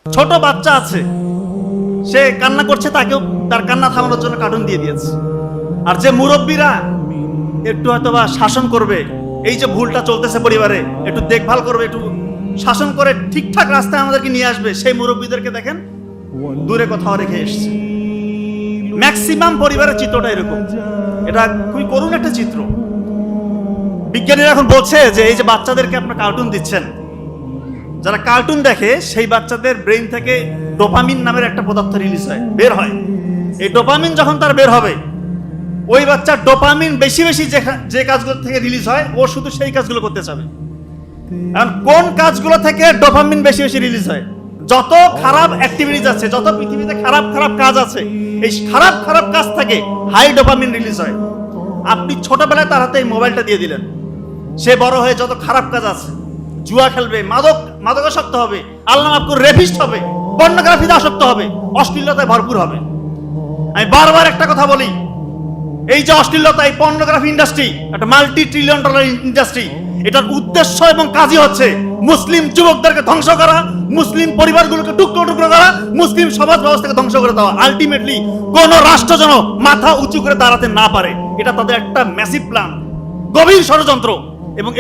ছোট বাচ্চা আছে, সে কান্না করছে, তাকেও তার কান্না থামানোর জন্য কার্টুন দিয়ে দিয়েছে। আর যে মুরব্বীরা একটু হয়তোবা শাসন করবে, এই যে ভুলটা চলতেছে পরিবারে, একটু দেখভাল করবে, একটু শাসন করে ঠিকঠাক রাস্তায় আমাদেরকে নিয়ে আসবে, সেই মুরব্বীদেরকে দেখেন দূরে কোথাও রেখে এসছে। ম্যাক্সিমাম পরিবারের চিত্রটা এরকম। এটা খুবই করুণ একটা চিত্র। বিজ্ঞানীরা এখন বলছে যে এই যে বাচ্চাদেরকে আপনার কার্টুন দিচ্ছেন, যারা কার্টুন দেখে সেই বাচ্চাদের ব্রেন থেকে ডোপামিন নামের একটা পদার্থ রিলিজ হয়, বের হয়। এই ডোপামিন যখন তার বের হবে, ওই বাচ্চার ডোপামিন বেশি বেশি যে কাজগুলো থেকে রিলিজ হয়, ও শুধু সেই কাজগুলো করতে চাবে। এখন কোন কাজগুলো থেকে ডোপামিন বেশি বেশি রিলিজ হয়? যত খারাপ অ্যাক্টিভিটিজ আছে, যত পৃথিবীতে খারাপ খারাপ কাজ আছে, এই খারাপ খারাপ কাজ থেকে হাই ডোপামিন রিলিজ হয়। আপনি ছোটবেলায় তার হাতে এই মোবাইলটা দিয়ে দিলেন, সে বড় হয়ে যত খারাপ কাজ আছে, জুয়া খেলবে, মাদকাসক্ত হবে, আল্লাহ মাফ করুন রেপিস্ট হবে, পর্নোগ্রাফিতে আসক্ত হবে, অশ্লীলতায় ভরপুর হবে। আমি বারবার একটা কথা বলি, এই যে অশ্লীলতা, এই পর্নোগ্রাফি ইন্ডাস্ট্রি একটা $multi-trillion ইন্ডাস্ট্রি। এটার উদ্দেশ্য এবং কাজই হচ্ছে মুসলিম যুবকদেরকে ধ্বংস করা, মুসলিম পরিবারগুলোকে টুকরো টুকরো করা, মুসলিম সমাজ ব্যবস্থাকে ধ্বংস করে দেওয়া। আলটিমেটলি কোন রাষ্ট্র যেন মাথা উঁচু করে দাঁড়াতে না পারে, এটা তাদের একটা ম্যাসিভ প্ল্যান, গভীর ষড়যন্ত্র। এবং